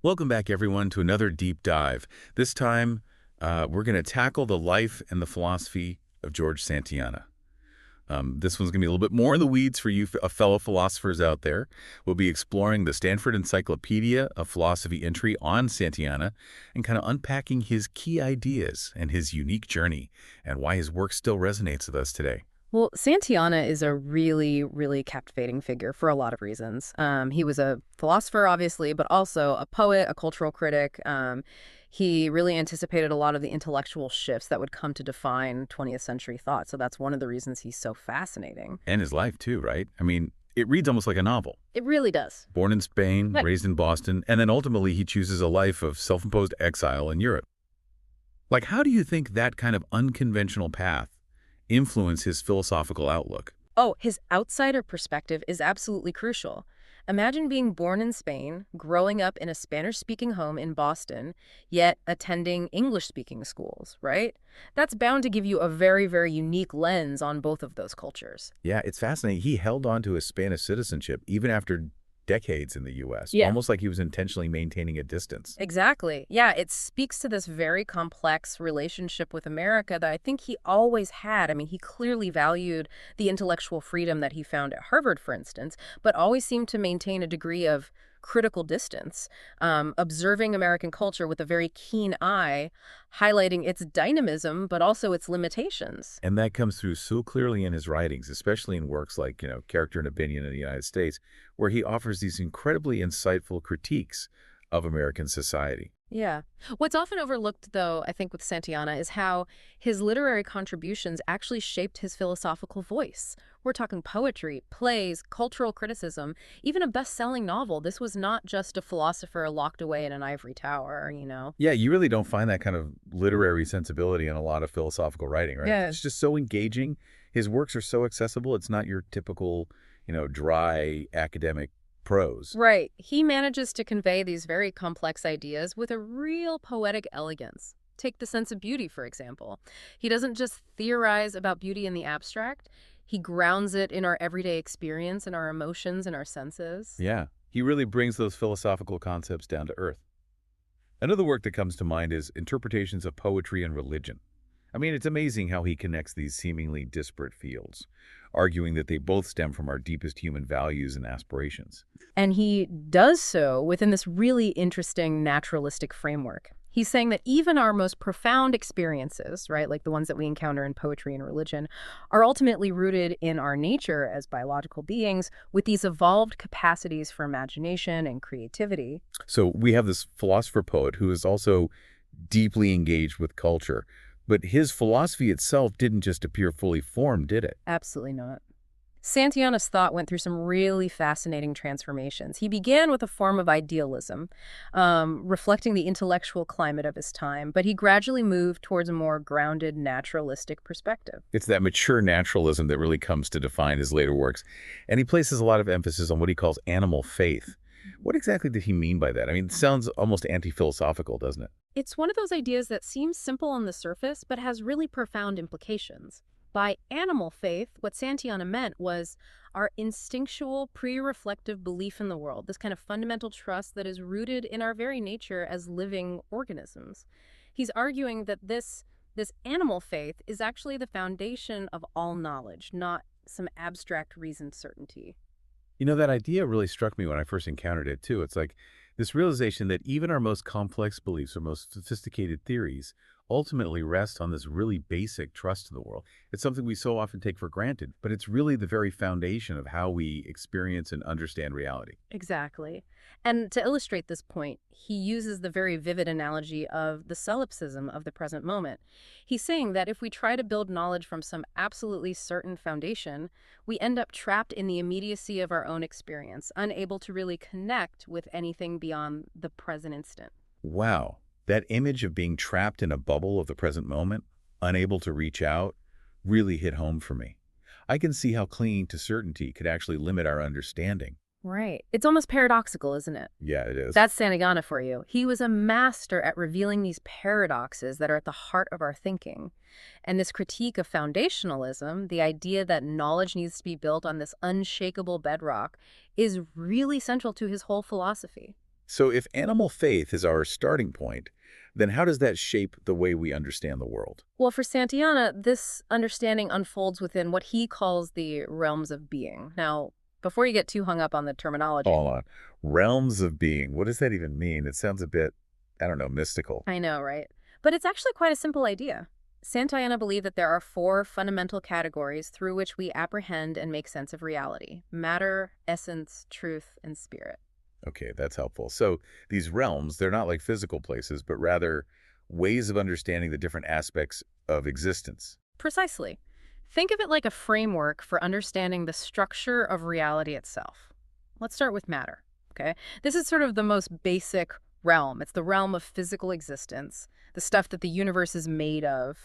Welcome back, everyone, to another deep dive. This time, we're going to tackle the life and the philosophy of George Santayana. This one's going to be a little bit more in the weeds for you fellow philosophers out there. We'll be exploring the Stanford Encyclopedia of Philosophy entry on Santayana and kind of unpacking his key ideas and his unique journey and why his work still resonates with us today. Well, Santayana is a really, really captivating figure for a lot of reasons. He was a philosopher, obviously, but also a poet, a cultural critic. He really anticipated a lot of the intellectual shifts that would come to define 20th century thought. So that's one of the reasons he's so fascinating. And his life, too, right? I mean, it reads almost like a novel. It really does. Born in Spain, Right. raised in Boston, and then ultimately he chooses a life of self-imposed exile in Europe. Like, how do you think that kind of unconventional path influence his philosophical outlook? Oh, his outsider perspective is absolutely crucial. Imagine being born in Spain, growing up in a Spanish-speaking home in Boston, yet attending English-speaking schools, right? That's bound to give you a very, very unique lens on both of those cultures. Yeah, it's fascinating. He held on to his Spanish citizenship even after decades in the U.S., Yeah. almost like he was intentionally maintaining a distance. Exactly. Yeah, it speaks to this very complex relationship with America that I think he always had. I mean, he clearly valued the intellectual freedom that he found at Harvard, for instance, but always seemed to maintain a degree of critical distance, observing American culture with a very keen eye, highlighting its dynamism, but also its limitations. And that comes through so clearly in his writings, especially in works like, Character and Opinion in the United States, where he offers these incredibly insightful critiques of American society. Yeah. What's often overlooked, though, I think, with Santayana is how his literary contributions actually shaped his philosophical voice. We're talking poetry, plays, cultural criticism, even a best-selling novel. This was not just a philosopher locked away in an ivory tower. Yeah, you really don't find that kind of literary sensibility in a lot of philosophical writing, right? Yeah. It's just so engaging. His works are so accessible. It's not your typical, dry academic prose. Right. He manages to convey these very complex ideas with a real poetic elegance. Take the sense of beauty, for example. He doesn't just theorize about beauty in the abstract. He grounds it in our everyday experience, in our emotions, and our senses. Yeah, he really brings those philosophical concepts down to earth. Another work that comes to mind is Interpretations of Poetry and Religion. I mean, it's amazing how he connects these seemingly disparate fields, arguing that they both stem from our deepest human values and aspirations. And he does so within this really interesting naturalistic framework. He's saying that even our most profound experiences, right, like the ones that we encounter in poetry and religion, are ultimately rooted in our nature as biological beings with these evolved capacities for imagination and creativity. So we have this philosopher poet who is also deeply engaged with culture, but his philosophy itself didn't just appear fully formed, did it? Absolutely not. Santayana's thought went through some really fascinating transformations. He began with a form of idealism, reflecting the intellectual climate of his time, but he gradually moved towards a more grounded, naturalistic perspective. It's that mature naturalism that really comes to define his later works, and he places a lot of emphasis on what he calls animal faith. What exactly did he mean by that? I mean, it sounds almost anti-philosophical, doesn't it? It's one of those ideas that seems simple on the surface, but has really profound implications. By animal faith, what Santayana meant was our instinctual, pre-reflective belief in the world, this kind of fundamental trust that is rooted in our very nature as living organisms. He's arguing that this animal faith is actually the foundation of all knowledge, not some abstract reasoned certainty. That idea really struck me when I first encountered it, too. It's like this realization that even our most complex beliefs or most sophisticated theories ultimately rest on this really basic trust in the world. It's something we so often take for granted, but it's really the very foundation of how we experience and understand reality. Exactly. And to illustrate this point, he uses the very vivid analogy of the solipsism of the present moment. He's saying that if we try to build knowledge from some absolutely certain foundation, we end up trapped in the immediacy of our own experience, unable to really connect with anything beyond the present instant. Wow. That image of being trapped in a bubble of the present moment, unable to reach out, really hit home for me. I can see how clinging to certainty could actually limit our understanding. Right. It's almost paradoxical, isn't it? Yeah, it is. That's Santayana for you. He was a master at revealing these paradoxes that are at the heart of our thinking. And this critique of foundationalism, the idea that knowledge needs to be built on this unshakable bedrock, is really central to his whole philosophy. So if animal faith is our starting point, then how does that shape the way we understand the world? Well, for Santayana, this understanding unfolds within what he calls the realms of being. Now, before you get too hung up on the terminology, Hold on. Realms of being. What does that even mean? It sounds a bit, I don't know, mystical. I know, right? But it's actually quite a simple idea. Santayana believed that there are four fundamental categories through which we apprehend and make sense of reality: matter, essence, truth, and spirit. Okay, that's helpful. So these realms, they're not like physical places, but rather ways of understanding the different aspects of existence. Precisely. Think of it like a framework for understanding the structure of reality itself. Let's start with matter, okay? This is sort of the most basic realm. It's the realm of physical existence, the stuff that the universe is made of.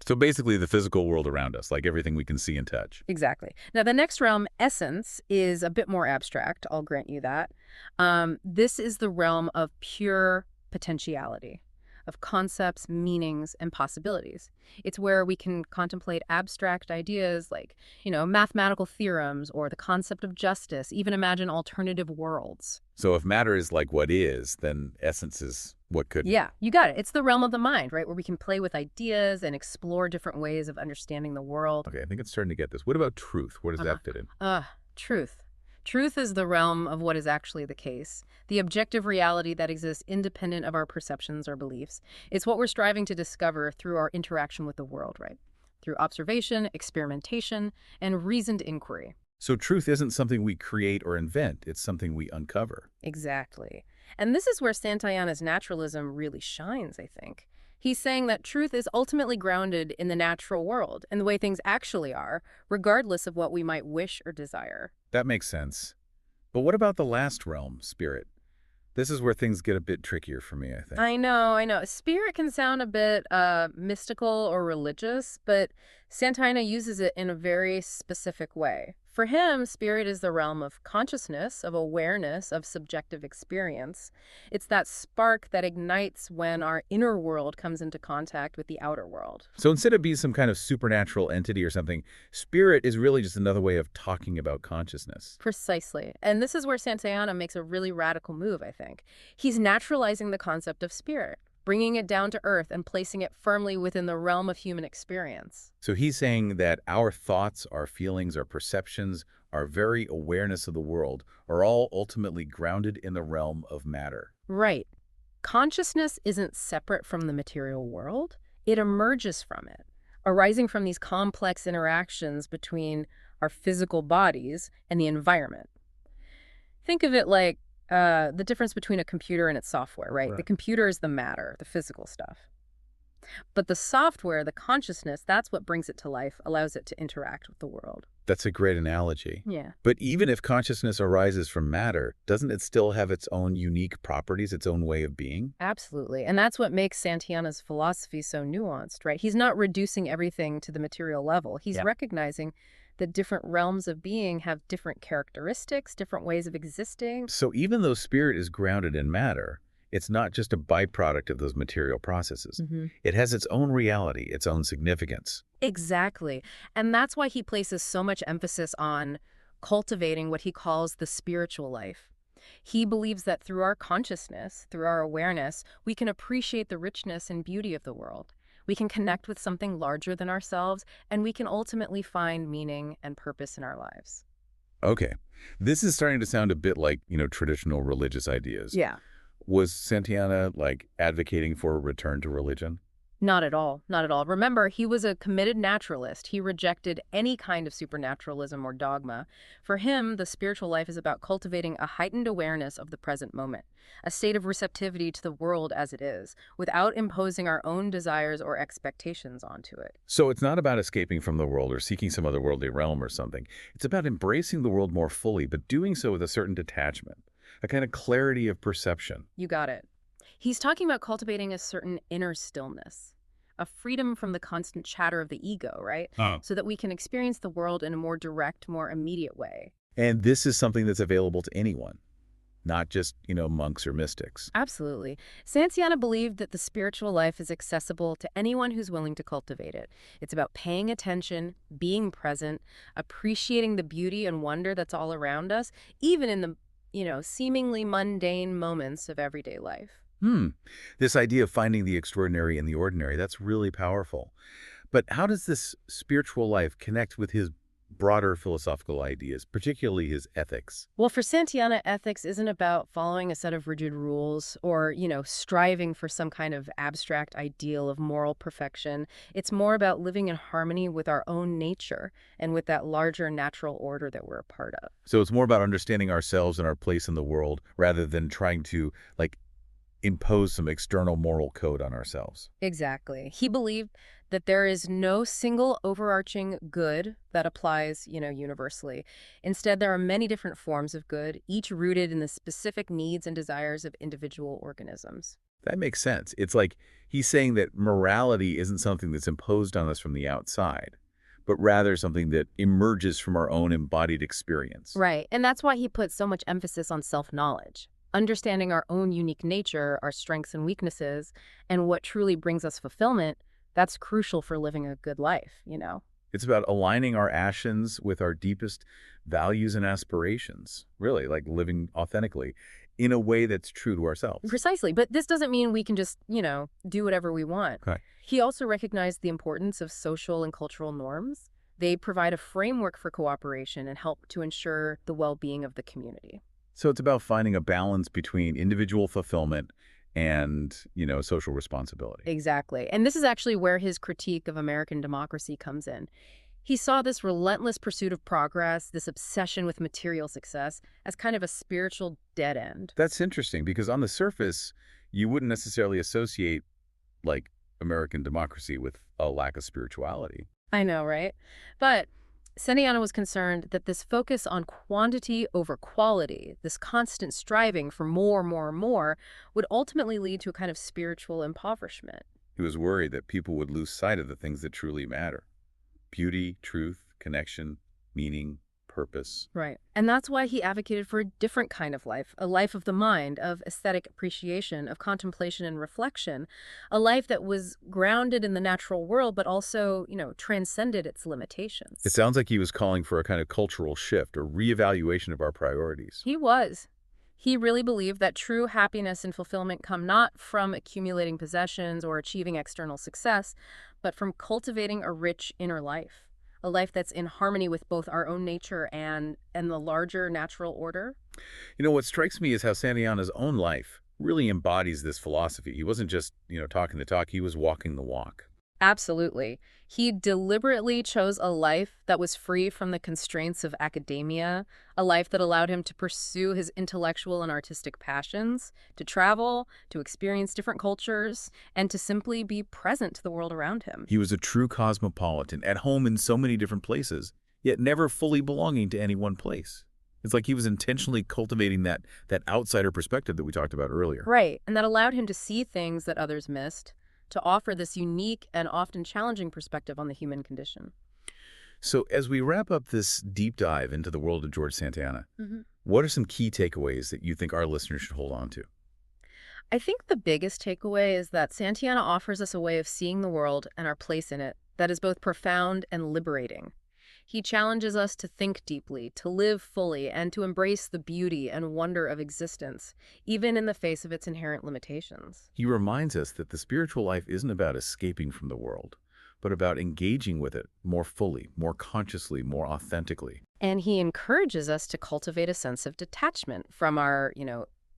So basically the physical world around us, like everything we can see and touch. Exactly. Now, the next realm, essence, is a bit more abstract. I'll grant you that. This is the realm of pure potentiality, of concepts, meanings, and possibilities. It's where we can contemplate abstract ideas like mathematical theorems or the concept of justice, even imagine alternative worlds. So if matter is like what is, then essence is what could be. Yeah, you got it. It's the realm of the mind, right, where we can play with ideas and explore different ways of understanding the world. Okay, I think it's starting to get this. What about truth? Where does Uh-huh. that fit in? Truth. Truth is the realm of what is actually the case, the objective reality that exists independent of our perceptions or beliefs. It's what we're striving to discover through our interaction with the world, right? Through observation, experimentation, and reasoned inquiry. So truth isn't something we create or invent. It's something we uncover. Exactly. And this is where Santayana's naturalism really shines, I think. He's saying that truth is ultimately grounded in the natural world and the way things actually are, regardless of what we might wish or desire. That makes sense. But what about the last realm, spirit? This is where things get a bit trickier for me, I think. I know, I know. Spirit can sound a bit mystical or religious, but Santayana uses it in a very specific way. For him, spirit is the realm of consciousness, of awareness, of subjective experience. It's that spark that ignites when our inner world comes into contact with the outer world. So instead of being some kind of supernatural entity or something, spirit is really just another way of talking about consciousness. Precisely. And this is where Santayana makes a really radical move, I think. He's naturalizing the concept of spirit, bringing it down to earth and placing it firmly within the realm of human experience. So he's saying that our thoughts, our feelings, our perceptions, our very awareness of the world are all ultimately grounded in the realm of matter. Right. Consciousness isn't separate from the material world. It emerges from it, arising from these complex interactions between our physical bodies and the environment. Think of it like the difference between a computer and its software, right? The Right. computer is the matter, the physical stuff. But the software, the consciousness, that's what brings it to life, allows it to interact with the world. That's a great analogy. Yeah. But even if consciousness arises from matter, doesn't it still have its own unique properties, its own way of being? Absolutely. And that's what makes Santayana's philosophy so nuanced, right? He's not reducing everything to the material level. He's Yeah. recognizing that different realms of being have different characteristics, different ways of existing. So even though spirit is grounded in matter, it's not just a byproduct of those material processes. It has its own reality, its own significance. Exactly. And that's why he places so much emphasis on cultivating what he calls the spiritual life. He believes that through our consciousness, through our awareness, we can appreciate the richness and beauty of the world. We can connect with something larger than ourselves, and we can ultimately find meaning and purpose in our lives. Okay, this is starting to sound a bit like, traditional religious ideas. Yeah. Was Santayana, like, advocating for a return to religion? Not at all. Not at all. Remember, he was a committed naturalist. He rejected any kind of supernaturalism or dogma. For him, the spiritual life is about cultivating a heightened awareness of the present moment, a state of receptivity to the world as it is, without imposing our own desires or expectations onto it. So it's not about escaping from the world or seeking some other worldly realm or something. It's about embracing the world more fully, but doing so with a certain detachment, a kind of clarity of perception. You got it. He's talking about cultivating a certain inner stillness, a freedom from the constant chatter of the ego, right? Oh. So that we can experience the world in a more direct, more immediate way. And this is something that's available to anyone, not just, monks or mystics. Absolutely. Santayana believed that the spiritual life is accessible to anyone who's willing to cultivate it. It's about paying attention, being present, appreciating the beauty and wonder that's all around us, even in the seemingly mundane moments of everyday life. Hmm. This idea of finding the extraordinary in the ordinary, that's really powerful. But how does this spiritual life connect with his broader philosophical ideas, particularly his ethics? Well, for Santayana, ethics isn't about following a set of rigid rules or, striving for some kind of abstract ideal of moral perfection. It's more about living in harmony with our own nature and with that larger natural order that we're a part of. So it's more about understanding ourselves and our place in the world rather than trying to, like, impose some external moral code on ourselves. Exactly. He believed that there is no single overarching good that applies, universally. Instead, there are many different forms of good, each rooted in the specific needs and desires of individual organisms. That makes sense. It's like he's saying that morality isn't something that's imposed on us from the outside, but rather something that emerges from our own embodied experience. Right. And that's why he put so much emphasis on self-knowledge. Understanding our own unique nature, our strengths and weaknesses, and what truly brings us fulfillment, that's crucial for living a good life. It's about aligning our actions with our deepest values and aspirations, really, like living authentically in a way that's true to ourselves. Precisely. But this doesn't mean we can just, do whatever we want. Okay. He also recognized the importance of social and cultural norms. They provide a framework for cooperation and help to ensure the well-being of the community. So it's about finding a balance between individual fulfillment and, social responsibility. Exactly. And this is actually where his critique of American democracy comes in. He saw this relentless pursuit of progress, this obsession with material success, as kind of a spiritual dead end. That's interesting because on the surface, you wouldn't necessarily associate like American democracy with a lack of spirituality. I know, right? But Santayana was concerned that this focus on quantity over quality, this constant striving for more, more, more, would ultimately lead to a kind of spiritual impoverishment. He was worried that people would lose sight of the things that truly matter: beauty, truth, connection, meaning, purpose. Right. And that's why he advocated for a different kind of life, a life of the mind, of aesthetic appreciation, of contemplation and reflection, a life that was grounded in the natural world, but also, transcended its It limitations. sounds like he was calling for a kind of cultural shift or reevaluation of our priorities. He was. He really believed that true happiness and fulfillment come not from accumulating possessions or achieving external success, but from cultivating a rich inner life, a life that's in harmony with both our own nature and the larger natural order. What strikes me is how Santayana's own life really embodies this philosophy. He wasn't just, talking the talk, he was walking the walk. Absolutely. He deliberately chose a life that was free from the constraints of academia, a life that allowed him to pursue his intellectual and artistic passions, to travel, to experience different cultures, and to simply be present to the world around him. He was a true cosmopolitan, at home in so many different places, yet never fully belonging to any one place. It's like he was intentionally cultivating that outsider perspective that we talked about earlier. Right, and that allowed him to see things that others missed, to offer this unique and often challenging perspective on the human condition. So as we wrap up this deep dive into the world of George Santayana, what are some key takeaways that you think our listeners should hold on to? I think the biggest takeaway is that Santayana offers us a way of seeing the world and our place in it that is both profound and liberating. He challenges us to think deeply, to live fully, and to embrace the beauty and wonder of existence, even in the face of its inherent limitations. He reminds us that the spiritual life isn't about escaping from the world, but about engaging with it more fully, more consciously, more authentically. And he encourages us to cultivate a sense of detachment from our,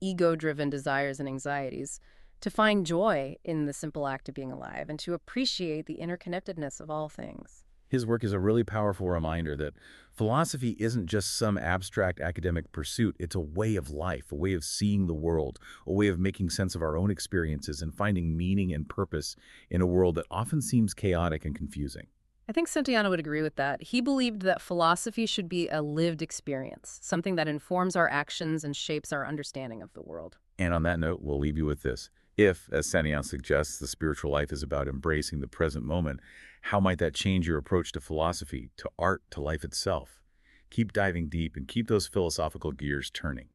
ego-driven desires and anxieties, to find joy in the simple act of being alive, and to appreciate the interconnectedness of all things. His work is a really powerful reminder that philosophy isn't just some abstract academic pursuit. It's a way of life, a way of seeing the world, a way of making sense of our own experiences and finding meaning and purpose in a world that often seems chaotic and confusing. I think Santayana would agree with that. He believed that philosophy should be a lived experience, something that informs our actions and shapes our understanding of the world. And on that note, we'll leave you with this. If, as Santayana suggests, the spiritual life is about embracing the present moment, how might that change your approach to philosophy, to art, to life itself? Keep diving deep and keep those philosophical gears turning.